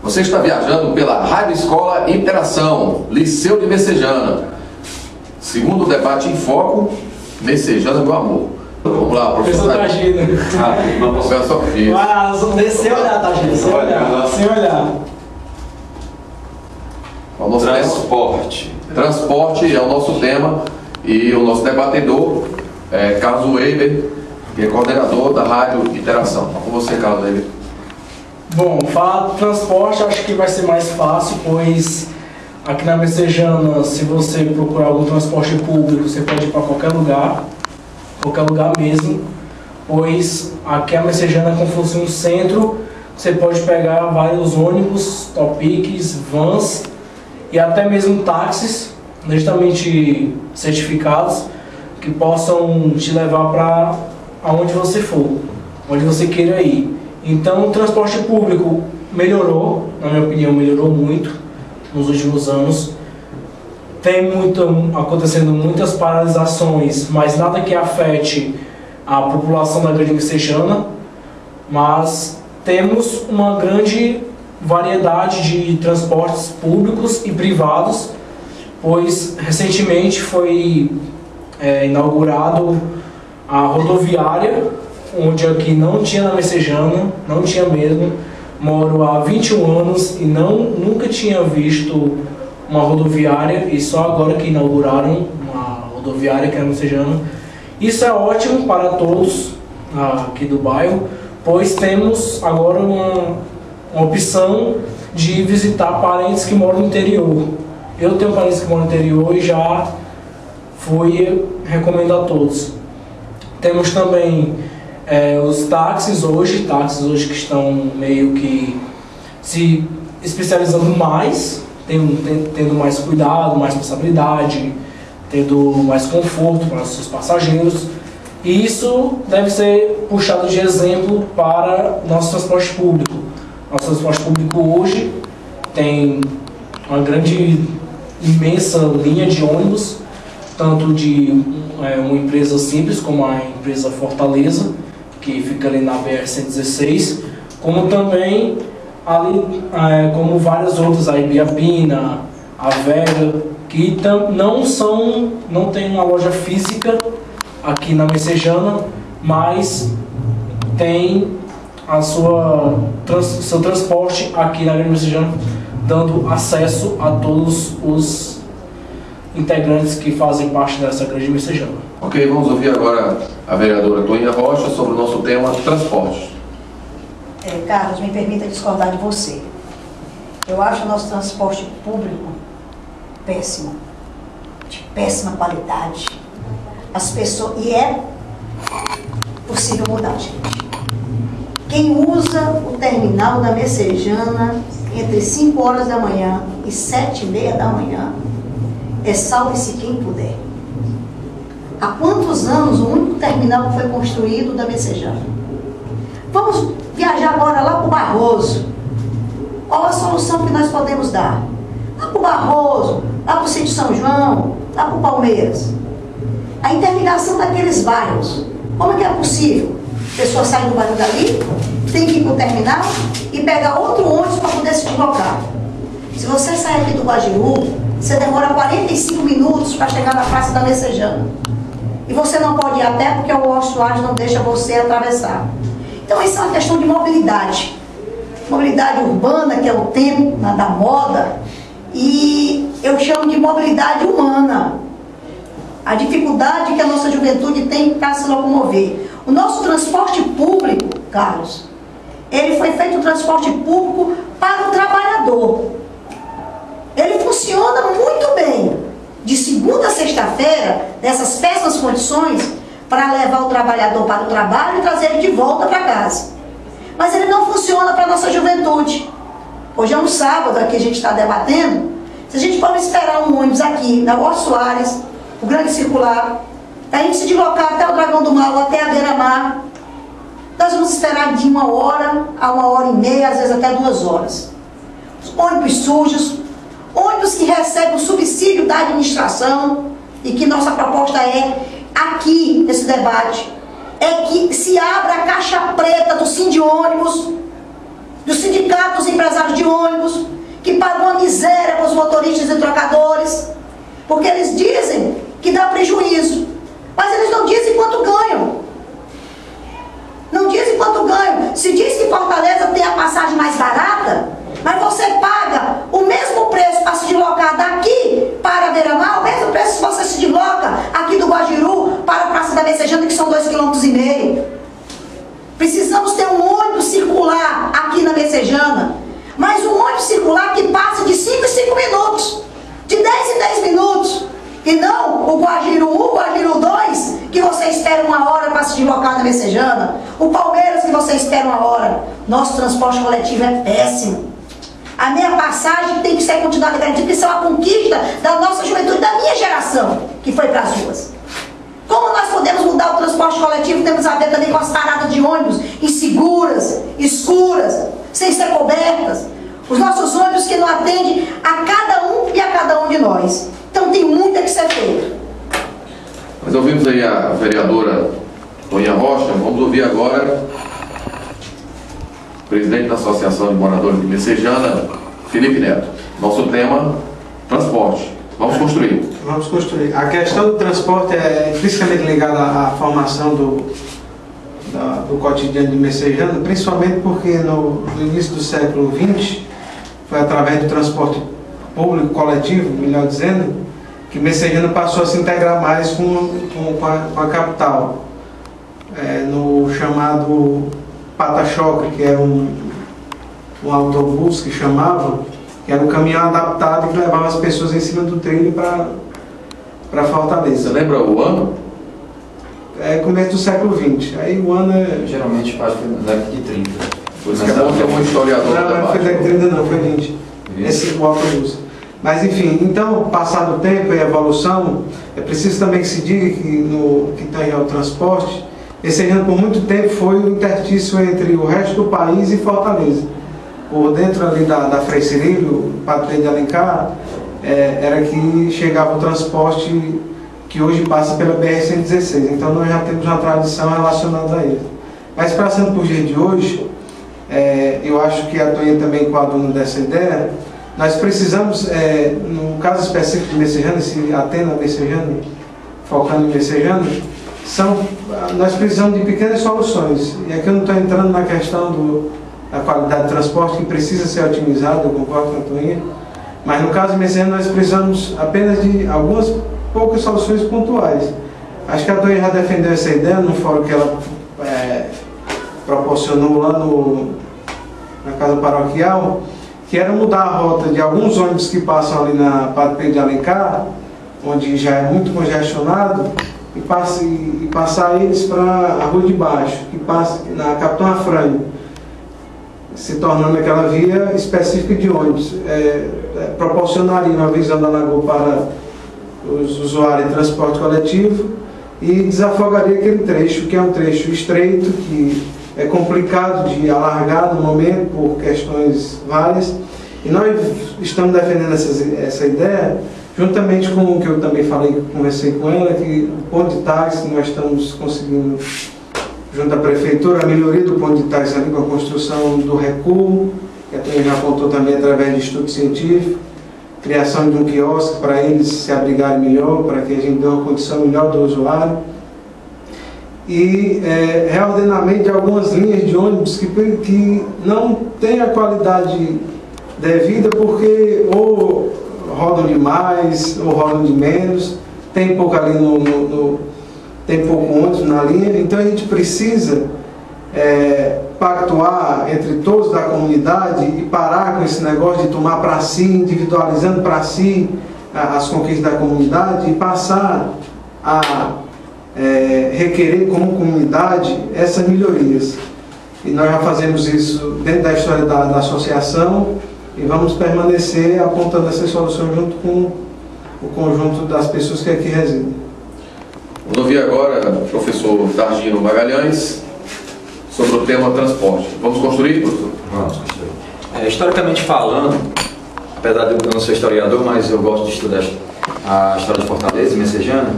Você está viajando pela Rádio Escola Interação, Liceu de Messejana. Segundo debate em foco, Messejana, meu amor. Vamos lá, professor. Tagino. Professor Fio. Sem olhar, Tagino. Sem olhar. Sem olhar. O nosso Transporte. Transporte é o nosso tema e o nosso debatedor é Carlos Weber, que é coordenador da Rádio Interação. Com você, Carlos Weber. Bom, falar do transporte acho que vai ser mais fácil, pois aqui na Messejana, se você procurar algum transporte público, você pode ir para qualquer lugar mesmo, pois aqui a Messejana é como se fosse um centro, você pode pegar vários ônibus, topics, vans e até mesmo táxis, devidamente certificados, que possam te levar para aonde você for, onde você queira ir. Então o transporte público melhorou, na minha opinião, melhorou muito nos últimos anos. Tem acontecendo muitas paralisações, mas nada que afete a população da Grande Messejana. Mas temos uma grande variedade de transportes públicos e privados, pois recentemente foi inaugurado a rodoviária, onde aqui não tinha na Messejana, não tinha mesmo. Moro há 21 anos e nunca tinha visto uma rodoviária, e só agora que inauguraram uma rodoviária que é na Messejana. Isso é ótimo para todos aqui do bairro, pois temos agora uma opção de visitar parentes que moram no interior. Eu tenho parentes que moram no interior e já recomendo a todos. Temos também os táxis hoje que estão meio que se especializando mais, tendo mais cuidado, mais responsabilidade, tendo mais conforto para os seus passageiros. E isso deve ser puxado de exemplo para nosso transporte público. Nosso transporte público hoje tem uma imensa linha de ônibus, tanto de uma empresa simples como a empresa Fortaleza, que fica ali na BR-116, como também ali, como várias outras, a Ibiapina, a Vega, que não tem uma loja física aqui na Messejana, mas tem seu transporte aqui na Grande Messejana, dando acesso a todos os integrantes que fazem parte dessa Grande Messejana. Ok, vamos ouvir agora a vereadora Toninha Rocha sobre o nosso tema transporte. Carlos, me permita discordar de você. Eu acho o nosso transporte público péssimo, de péssima qualidade. E é possível mudar, gente. Quem usa o terminal da Messejana entre 5 horas da manhã e 7h30 da manhã, salve-se quem puder. Há quantos anos o único terminal que foi construído da Messejana? Vamos viajar agora lá para o Barroso. Qual a solução que nós podemos dar? Lá para o Barroso, lá para o Sítio São João, lá para o Palmeiras. A interligação daqueles bairros, como é que é possível? A pessoa sai do bairro dali, tem que ir para o terminal e pegar outro ônibus para poder se deslocar. Se você sair aqui do Guajiru, você demora 45 minutos para chegar na Praça da Messejana. E você não pode ir a pé porque o Washington Soares não deixa você atravessar. Então isso é uma questão de mobilidade. Mobilidade urbana, que é o tempo da moda, e eu chamo de mobilidade humana. A dificuldade que a nossa juventude tem para se locomover. O nosso transporte público, Carlos, ele foi feito o transporte público para o trabalhador. Ele funciona muito bem, de segunda a sexta-feira, nessas péssimas condições, para levar o trabalhador para o trabalho e trazer ele de volta para casa. Mas ele não funciona para a nossa juventude. Hoje é um sábado, aqui a gente está debatendo, se a gente pode esperar um ônibus aqui, na Washington Soares, o Grande Circular, para a gente se deslocar até o Dragão do Mar, ou até a Beira-Mar, nós vamos esperar de 1 hora a 1h30, às vezes até 2 horas. Os ônibus sujos, ônibus que recebem o subsídio da administração, e que nossa proposta aqui, nesse debate, é que se abra a caixa preta do Sindônibus, dos sindicatos empresários de ônibus, que pagam uma miséria para os motoristas e trocadores, porque eles dizem que dá prejuízo, mas eles não dizem quanto ganham. Não dizem quanto ganham. Se diz que Fortaleza tem a passagem mais barata, mas você paga o mesmo preço para se deslocar daqui para Beira-Mar, o mesmo preço se você se desloca aqui do Guajiru para a Praça da Messejana, que são 2,5 km. Precisamos ter um ônibus circular aqui na Messejana, mas um ônibus circular que passe de 5 em 5 minutos, de 10 em 10 minutos, e não o Guajiru 1, o Guajiru 2, que você espera 1 hora para se deslocar na Messejana, o Palmeiras, que você espera 1 hora. Nosso transporte coletivo é péssimo. A minha passagem tem que ser continuada garantida, que isso é uma conquista da nossa juventude, da minha geração, que foi para as ruas. Como nós podemos mudar o transporte coletivo? Temos a ver também com as paradas de ônibus inseguras, escuras, sem ser cobertas. Os nossos ônibus que não atendem a cada um e a cada um de nós. Então tem muito a que ser feito. Nós ouvimos aí a vereadora Toninha Rocha, vamos ouvir agora o presidente da Associação de Moradores de Messejana, Felipe Neto. Nosso tema, transporte. Vamos construir. Vamos construir. A questão do transporte é intrinsecamente ligada à formação do cotidiano de Messejana, principalmente porque no início do século XX, foi através do transporte público coletivo, melhor dizendo, que Messejana passou a se integrar mais com a capital. No chamado pata-choque, que era um autobus que chamavam, que era um caminhão adaptado que levava as pessoas em cima do trilho para Fortaleza. Você lembra o ano? Começo do século XX. Aí o ano é... Geralmente faz na década de 30. Por isso que é bom ter um historiador. Não foi década de 30 não, foi 20. Esse o autobus. Mas enfim, então, passado o tempo e a evolução, é preciso também que se diga que no que tem ao transporte, Messejana por muito tempo foi o interstício entre o resto do país e Fortaleza. Por dentro ali da Frei Cirílio, Padre de Alencar, era que chegava o transporte que hoje passa pela BR-116. Então nós já temos uma tradição relacionada a ele. Mas passando por dia de hoje, eu acho que a Toninha também coaduna dessa ideia, nós precisamos, no caso específico de Messejana, se atenda a Messejana, focando em Messejana, nós precisamos de pequenas soluções. E aqui eu não estou entrando na questão da qualidade de transporte, que precisa ser otimizada, eu concordo com a Toninha, mas no caso de Messejana nós precisamos apenas de algumas poucas soluções pontuais. Acho que a Toninha já defendeu essa ideia no fórum que ela proporcionou lá na casa paroquial, que era mudar a rota de alguns ônibus que passam ali na Padre Pedro de Alencar, onde já é muito congestionado, e passar eles para a Rua de Baixo, que passa na Capitão Afrânio, se tornando aquela via específica de ônibus. Proporcionaria uma visão da Lagoa para os usuários de transporte coletivo e desafogaria aquele trecho, que é um trecho estreito, que é complicado de alargar no momento por questões várias. E nós estamos defendendo essa ideia, juntamente com o que eu também conversei com ela, que o ponto de táxi nós estamos conseguindo, junto à prefeitura, a melhoria do ponto de táxi ali com a construção do recuo, que a Toninha já apontou também através de estudo científico, criação de um quiosque para eles se abrigarem melhor, para que a gente dê uma condição melhor do usuário, e reordenamento de algumas linhas de ônibus que não têm a qualidade devida, porque ou rodam demais ou rodam de menos, tem pouco ali tem pouco ônibus na linha. Então a gente precisa pactuar entre todos da comunidade e parar com esse negócio de tomar para si, individualizando para si as conquistas da comunidade, e passar a requerer como comunidade essas melhorias. E nós já fazemos isso dentro da história da associação e vamos permanecer apontando essas soluções junto com o conjunto das pessoas que aqui residem. Vamos ouvir agora o professor Targino Magalhães sobre o tema transporte. Vamos construir, professor? Vamos construir. Historicamente falando, apesar de eu não ser historiador, mas eu gosto de estudar a história de Fortaleza e Messejana,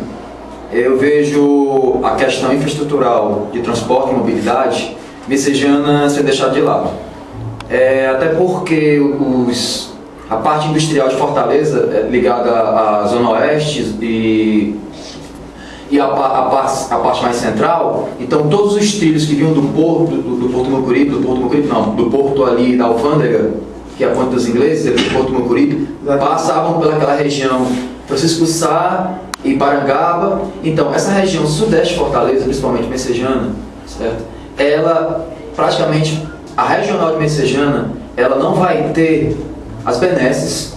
eu vejo a questão infraestrutural de transporte e mobilidade Messejana ser deixada de lado. até porque a parte industrial de Fortaleza é ligada à Zona Oeste e a parte mais central, então todos os trilhos que vinham do Porto Mucuripe, do Porto ali da Alfândega, que é a Ponte dos Ingleses, do Porto Mucuripe, passavam pelaquela região Francisco Sá e Parangaba. Então, essa região sudeste de Fortaleza, principalmente Messejana, certo? Ela, praticamente, a regional de Messejana, ela não vai ter as benesses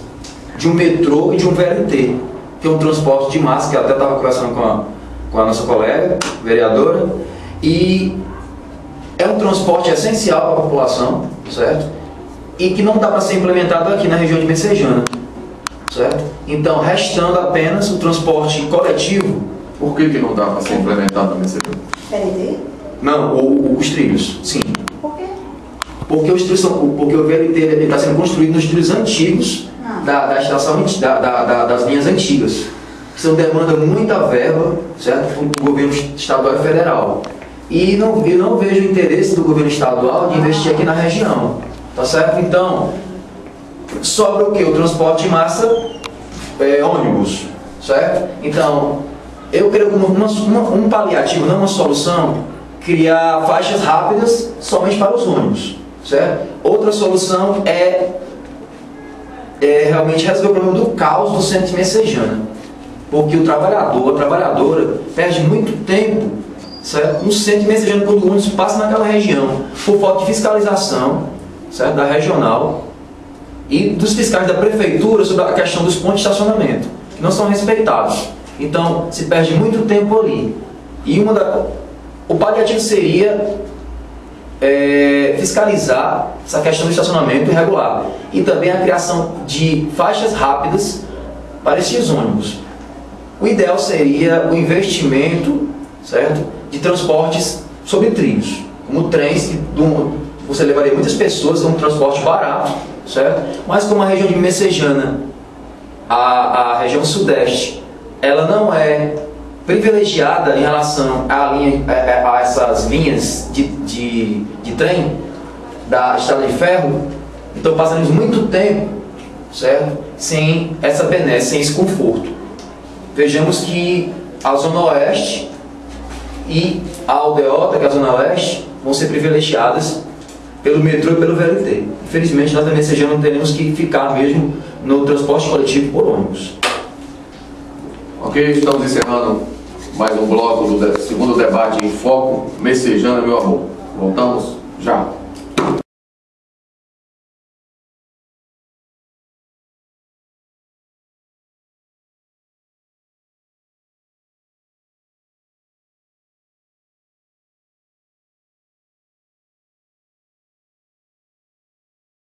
de um metrô e de um VLT, que é um transporte de massa, que eu até estava conversando com a nossa colega, vereadora, e é um transporte essencial para a população, certo? E que não dá para ser implementado aqui na região de Messejana, certo? Então, restando apenas o transporte coletivo. Por que não dá para ser implementado na Messejana? VLT? Não, os trilhos, sim. Por quê? Porque o VLT está sendo construído nos trilhos antigos da estação, das linhas antigas. Isso demanda muita verba, certo? Do governo estadual e federal. E não vejo o interesse do governo estadual de investir aqui na região. Tá certo? Então, sobra o que? O transporte de massa, ônibus, certo? Então, eu creio que um paliativo, não uma solução, criar faixas rápidas somente para os ônibus, certo? Outra solução é realmente resolver o problema do caos do centro de Messejana, porque o trabalhador, a trabalhadora, perde muito tempo, certo? No centro de Messejana, quando o ônibus passa naquela região, por falta de fiscalização, certo? Da regional e dos fiscais da prefeitura sobre a questão dos pontos de estacionamento, que não são respeitados. Então, se perde muito tempo ali. E o paliativo seria fiscalizar essa questão do estacionamento irregular e também a criação de faixas rápidas para esses ônibus. O ideal seria o investimento, certo? De transportes sobre trilhos, como trens que você levaria muitas pessoas, é um transporte barato, certo? Mas como a região de Messejana, a região sudeste, ela não é privilegiada em relação a essas linhas de trem da estrada de ferro, então passamos muito tempo, certo? Sem essa benesse, sem esse conforto. Vejamos que a Zona Oeste e a aldeota, que é a Zona Leste, vão ser privilegiadas pelo metrô e pelo VLT. Infelizmente, nós da Messejana não teremos que ficar mesmo no transporte coletivo por ônibus. Ok, estamos encerrando mais um bloco do segundo debate em foco. Messejana, meu amor. Voltamos já.